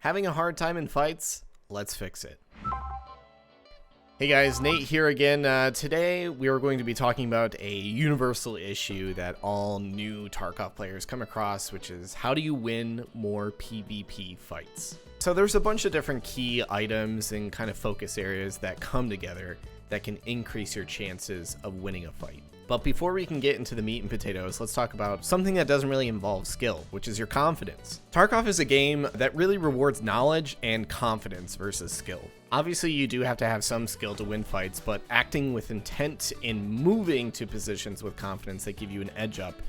Having a hard time in fights? Let's fix it. Hey guys, Nate here again. Today we are going to be talking about a universal issue that all new Tarkov players come across, which is how do you win more PvP fights? So there's a bunch of different key items and kind of focus areas that come together that can increase your chances of winning a fight. But before we can get into the meat and potatoes, let's talk about something that doesn't really involve skill, which is your confidence. Tarkov is a game that really rewards knowledge and confidence versus skill. Obviously, you do have to have some skill to win fights, but acting with intent and moving to positions with confidence that give you an edge up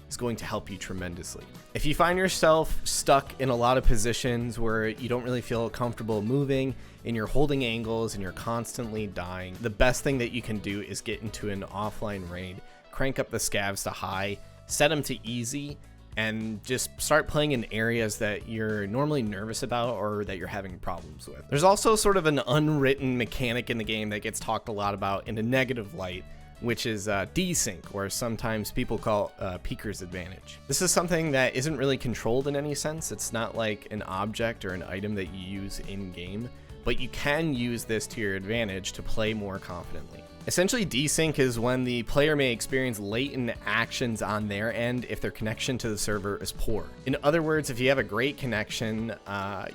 is going to help you tremendously. If you find yourself stuck in a lot of positions where you don't really feel comfortable moving and you're holding angles and you're constantly dying, the best thing that you can do is get into an offline raid, crank up the scavs to high, set them to easy, and just start playing in areas that you're normally nervous about or that you're having problems with. There's also sort of an unwritten mechanic in the game that gets talked a lot about in a negative light, which is De-Synch, or sometimes people call Peeker's advantage. This is something that isn't really controlled in any sense. It's not like an object or an item that you use in-game, but you can use this to your advantage to play more confidently. Essentially, De-Synch is when the player may experience latent actions on their end if their connection to the server is poor. In other words, if you have a great connection,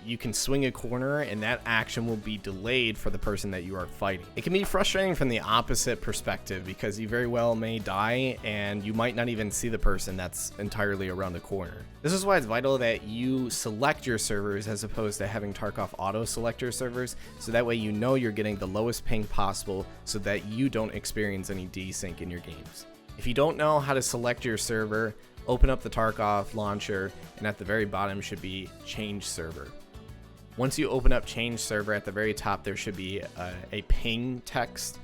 you can swing a corner and that action will be delayed for the person that you are fighting. It can be frustrating from the opposite perspective because you very well may die and you might not even see the person that's entirely around the corner. This is why it's vital that you select your servers as opposed to having Tarkov auto-select your servers, so that way you know you're getting the lowest ping possible so that you don't experience any desync in your games. If you don't know how to select your server, open up the Tarkov launcher and at the very bottom should be change server. Once you open up change server, at the very top there should be a ping text,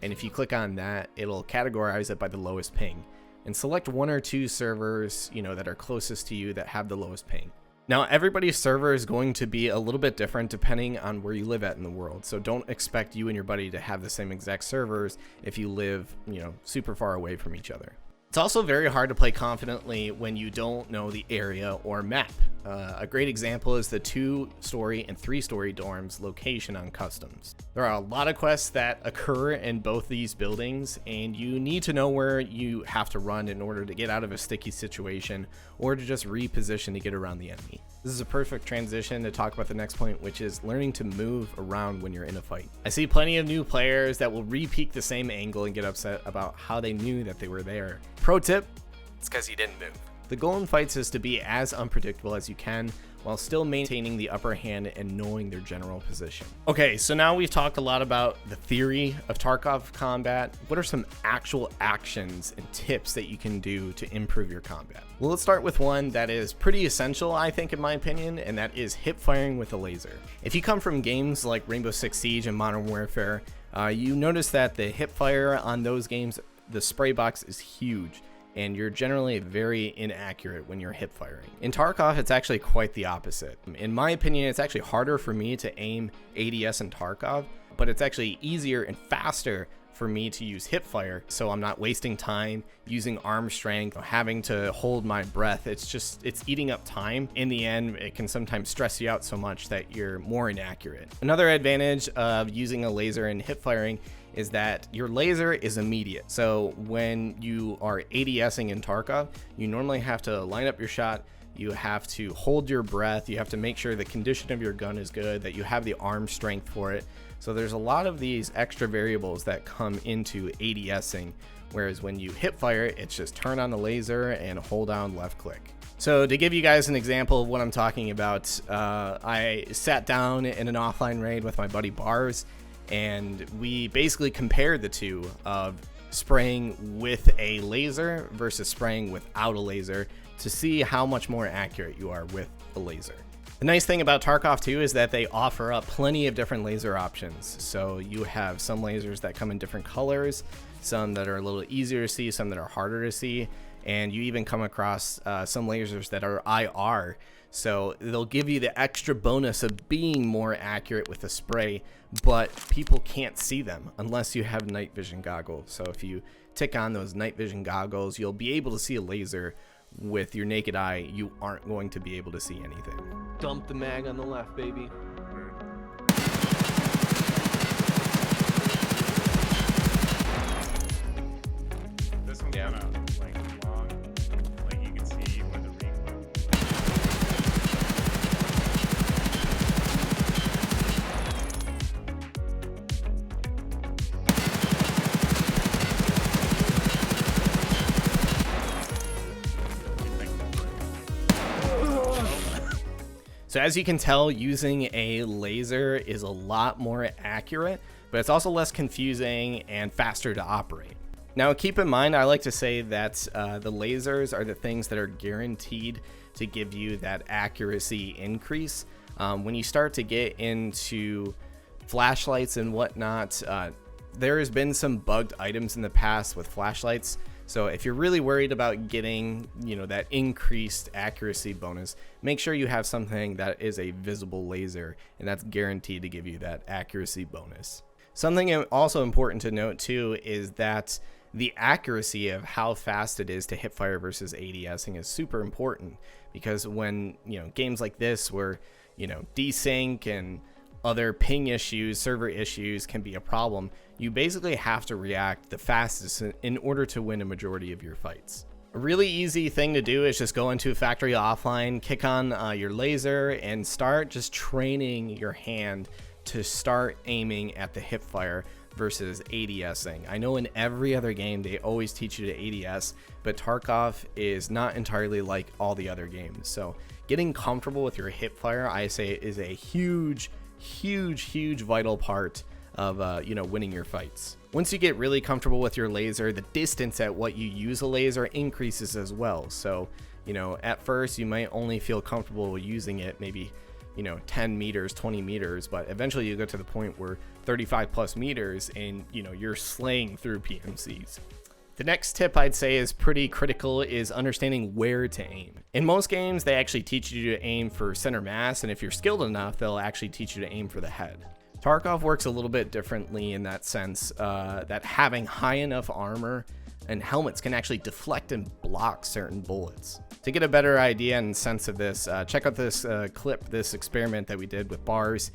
and if you click on that, it'll categorize it by the lowest ping and select one or two servers, that are closest to you that have the lowest ping. Now, everybody's server is going to be a little bit different depending on where you live at in the world. So don't expect you and your buddy to have the same exact servers if you live, super far away from each other. It's also very hard to play confidently when you don't know the area or map. A great example is the 2-story and 3-story dorms location on customs. There are a lot of quests that occur in both these buildings, and you need to know where you have to run in order to get out of a sticky situation or to just reposition to get around the enemy. This is a perfect transition to talk about the next point, which is learning to move around when you're in a fight. I see plenty of new players that will re-peek the same angle and get upset about how they knew that they were there. Pro tip, it's because you didn't move. The goal in fights is to be as unpredictable as you can while still maintaining the upper hand and knowing their general position. Okay, so now we've talked a lot about the theory of Tarkov combat. What are some actual actions and tips that you can do to improve your combat? Well, let's start with one that is pretty essential, I think, in my opinion, and that is hip firing with a laser. If you come from games like Rainbow Six Siege and Modern Warfare, you notice that the hip fire on those games, the spray box is huge, and you're generally very inaccurate when you're hip firing. In Tarkov, it's actually quite the opposite. In my opinion, it's actually harder for me to aim ADS in Tarkov, but it's actually easier and faster for me to use hip fire, so I'm not wasting time using arm strength, having to hold my breath. It's eating up time. In the end, it can sometimes stress you out so much that you're more inaccurate. Another advantage of using a laser and hip firing is that your laser is immediate. So when you are ADSing in Tarkov, you normally have to line up your shot, you have to hold your breath, you have to make sure the condition of your gun is good, that you have the arm strength for it. So there's a lot of these extra variables that come into ADSing, whereas when you hip fire, it's just turn on the laser and hold down left click. So to give you guys an example of what I'm talking about, I sat down in an offline raid with my buddy Bars, and we basically compared the two of spraying with a laser versus spraying without a laser to see how much more accurate you are with a laser. The nice thing about Tarkov 2 is that they offer up plenty of different laser options. So you have some lasers that come in different colors, some that are a little easier to see, some that are harder to see, and you even come across some lasers that are IR. So they'll give you the extra bonus of being more accurate with the spray, but people can't see them unless you have night vision goggles. So if you tick on those night vision goggles, you'll be able to see a laser with your naked eye, you aren't going to be able to see anything. Dump the mag on the left, baby. This one's kind of like long, like you can see where the recoil. So as you can tell, using a laser is a lot more accurate, but it's also less confusing and faster to operate. Now keep in mind, I like to say that the lasers are the things that are guaranteed to give you that accuracy increase. When you start to get into flashlights and whatnot, there has been some bugged items in the past with flashlights. So if you're really worried about getting, that increased accuracy bonus, make sure you have something that is a visible laser, and that's guaranteed to give you that accuracy bonus. Something also important to note too is that the accuracy of how fast it is to hip fire versus ADSing is super important, because when, games like this where, De-Synch and other ping issues, server issues can be a problem, you basically have to react the fastest in order to win a majority of your fights. A really easy thing to do is just go into factory offline, kick on your laser, and start just training your hand to start aiming at the hip fire versus ADSing. I know in every other game they always teach you to ADS, but Tarkov is not entirely like all the other games. So getting comfortable with your hip fire, I say, is a huge vital part of winning your fights. Once you get really comfortable with your laser, the distance at what you use a laser increases as well. So at first you might only feel comfortable using it maybe 10 meters, 20 meters, but eventually you get to the point where 35 plus meters and you're slaying through PMCs. The next tip I'd say is pretty critical is understanding where to aim. In most games, they actually teach you to aim for center mass, and if you're skilled enough, they'll actually teach you to aim for the head. Tarkov works a little bit differently in that sense, that having high enough armor and helmets can actually deflect and block certain bullets. To get a better idea and sense of this, check out this clip, this experiment that we did with bars.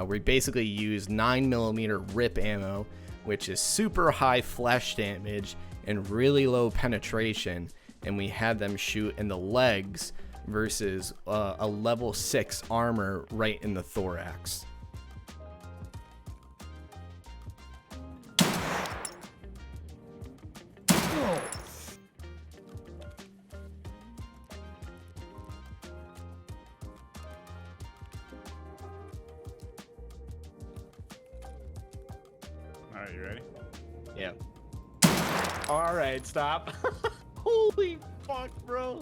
We basically used 9mm RIP ammo, which is super high flesh damage and really low penetration, and we had them shoot in the legs versus a level 6 armor right in the thorax. All right, you ready? Yeah. All right, stop. Holy fuck, bro.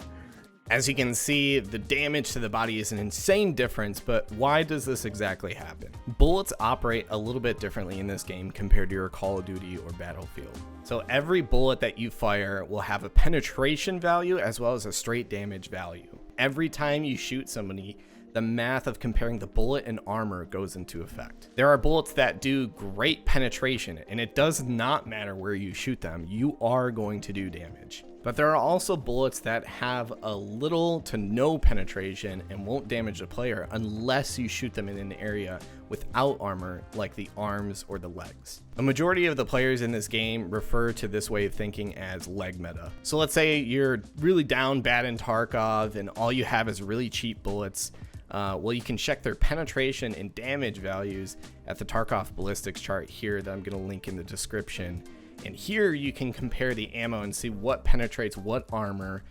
As you can see, the damage to the body is an insane difference, but why does this exactly happen? Bullets operate a little bit differently in this game compared to your Call of Duty or Battlefield. So every bullet that you fire will have a penetration value as well as a straight damage value. Every time you shoot somebody, the math of comparing the bullet and armor goes into effect. There are bullets that do great penetration, and it does not matter where you shoot them, you are going to do damage. But there are also bullets that have a little to no penetration and won't damage the player unless you shoot them in an area without armor, like the arms or the legs. A majority of the players in this game refer to this way of thinking as leg meta. So let's say you're really down bad in Tarkov and all you have is really cheap bullets. Well, you can check their penetration and damage values at the Tarkov ballistics chart here that I'm going to link in the description. And here you can compare the ammo and see what penetrates what armor,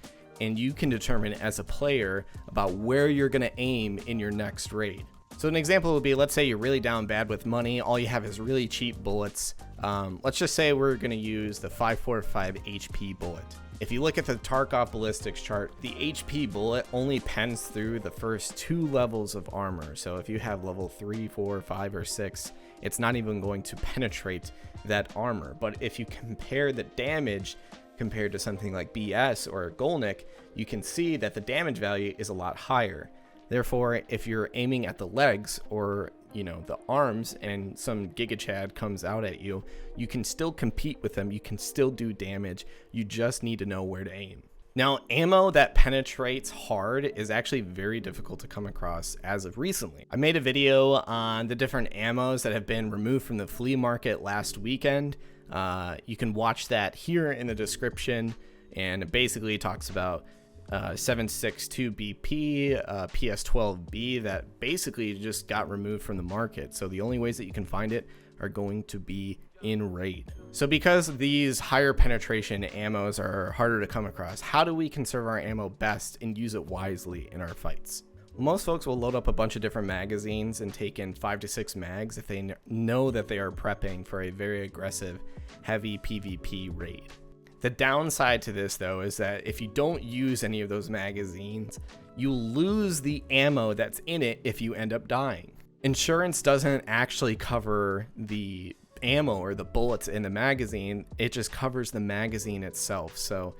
and you can determine as a player about where you're going to aim in your next raid. So an example would be, let's say you're really down bad with money, all you have is really cheap bullets. Let's just say we're going to use the 545 HP bullet. If you look at the Tarkov ballistics chart, the HP bullet only pens through the first 2 levels of armor. So if you have level 3, 4, 5, or 6, it's not even going to penetrate that armor. But if you compare the damage compared to something like BS or Golnik, you can see that the damage value is a lot higher. Therefore, if you're aiming at the legs or the arms and some Giga Chad comes out at you, you can still compete with them, you can still do damage, you just need to know where to aim. Now, ammo that penetrates hard is actually very difficult to come across as of recently. I made a video on the different ammos that have been removed from the flea market last weekend. You can watch that here in the description, and it basically talks about 7.62 BP, PS12B that basically just got removed from the market. So the only ways that you can find it are going to be in raid. So because these higher penetration ammos are harder to come across, how do we conserve our ammo best and use it wisely in our fights? Well, most folks will load up a bunch of different magazines and take in 5 to 6 mags if they know that they are prepping for a very aggressive heavy PvP raid. The downside to this though is that if you don't use any of those magazines, you lose the ammo that's in it if you end up dying. Insurance doesn't actually cover the ammo or the bullets in the magazine, it just covers the magazine itself. So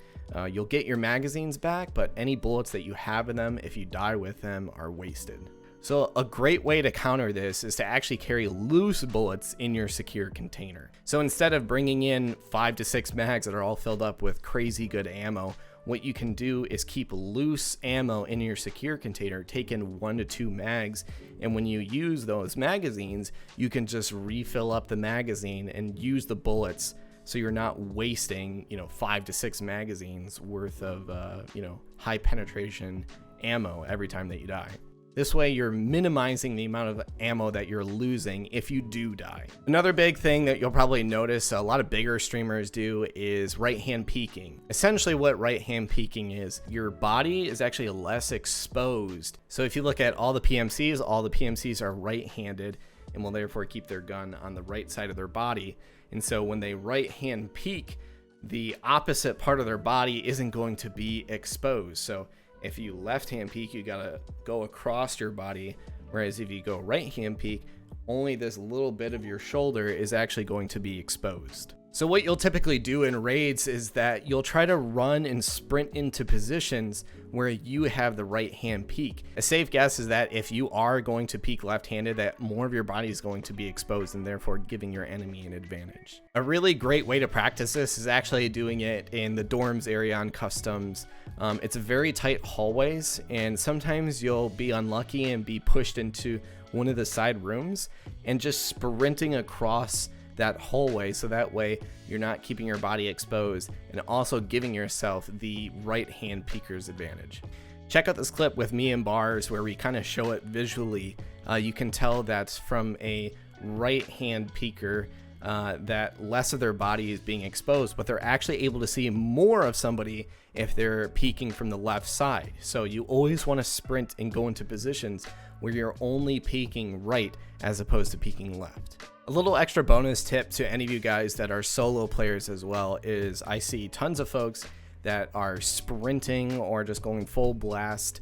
you'll get your magazines back, but any bullets that you have in them, if you die with them, are wasted. So a great way to counter this is to actually carry loose bullets in your secure container. So instead of bringing in 5 to 6 mags that are all filled up with crazy good ammo, what you can do is keep loose ammo in your secure container, take in 1 to 2 mags, and when you use those magazines, you can just refill up the magazine and use the bullets, so you're not wasting 5 to 6 magazines worth of high penetration ammo every time that you die. This way you're minimizing the amount of ammo that you're losing if you do die. Another big thing that you'll probably notice a lot of bigger streamers do is right hand peeking. Essentially what right hand peeking is, your body is actually less exposed. So if you look at all the PMCs are right handed and will therefore keep their gun on the right side of their body. And so when they right hand peek, the opposite part of their body isn't going to be exposed. So if you left hand peek, you gotta go across your body, whereas if you go right hand peek, only this little bit of your shoulder is actually going to be exposed. So what you'll typically do in raids is that you'll try to run and sprint into positions where you have the right hand peek. A safe guess is that if you are going to peek left-handed, that more of your body is going to be exposed and therefore giving your enemy an advantage. A really great way to practice this is actually doing it in the dorms area on customs. It's a very tight hallways, and sometimes you'll be unlucky and be pushed into one of the side rooms and just sprinting across that hallway, so that way you're not keeping your body exposed and also giving yourself the right hand peeker's advantage. Check out this clip with me and Bars where we kind of show it visually. You can tell that from a right hand peeker that less of their body is being exposed, but they're actually able to see more of somebody if they're peeking from the left side. So you always want to sprint and go into positions where you're only peeking right as opposed to peeking left. A little extra bonus tip to any of you guys that are solo players as well is I see tons of folks that are sprinting or just going full blast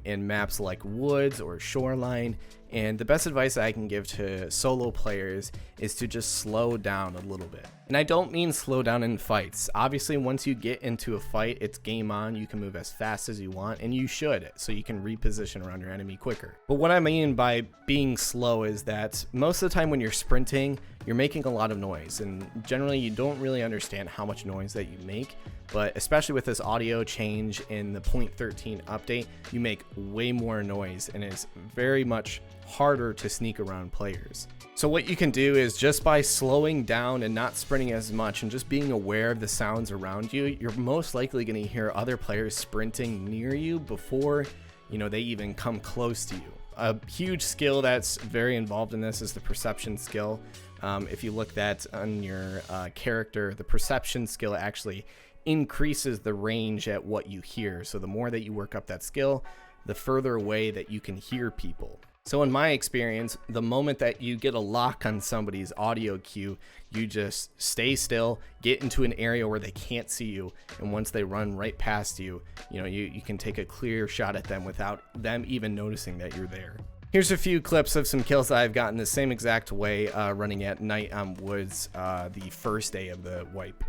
in maps like woods or shoreline. And the best advice I can give to solo players is to just slow down a little bit. And I don't mean slow down in fights. Obviously, once you get into a fight, it's game on. You can move as fast as you want, and you should, so you can reposition around your enemy quicker. But what I mean by being slow is that most of the time when you're sprinting, you're making a lot of noise, and generally you don't really understand how much noise that you make. But especially with this audio change in the 0.13 update, you make way more noise, and it's very much harder to sneak around players. So what you can do is just by slowing down and not sprinting as much and just being aware of the sounds around you, you're most likely going to hear other players sprinting near you before they even come close to you. A huge skill that's very involved in this is the perception skill. If you look at on your character, the perception skill actually increases the range at what you hear. So the more that you work up that skill, the further away that you can hear people. So in my experience, the moment that you get a lock on somebody's audio cue, you just stay still, get into an area where they can't see you, and once they run right past you, you can take a clear shot at them without them even noticing that you're there. Here's a few clips of some kills that I've gotten the same exact way running at night on woods the first day of the wipe.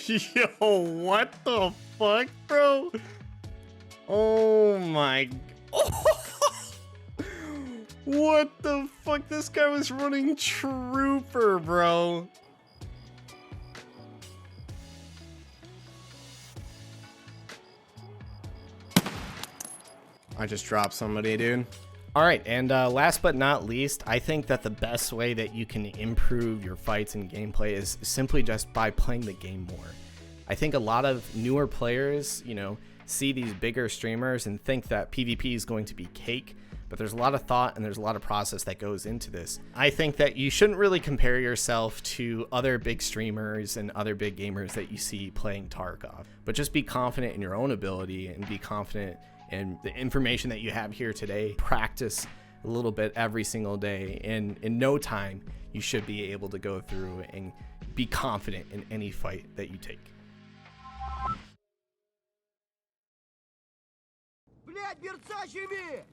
Yo, what the fuck, bro? Oh my. Oh. What the fuck? This guy was running Trooper, bro. I just dropped somebody, dude. All right, and last but not least, I think that the best way that you can improve your fights and gameplay is simply just by playing the game more. I think a lot of newer players, you know, see these bigger streamers and think that PvP is going to be cake, but there's a lot of thought and there's a lot of process that goes into this. I think that you shouldn't really compare yourself to other big streamers and other big gamers that you see playing Tarkov, but just be confident in your own ability and be confident in the information that you have here today. Practice a little bit every single day, and in no time you should be able to go through and be confident in any fight that you take. Блядь, берца живи!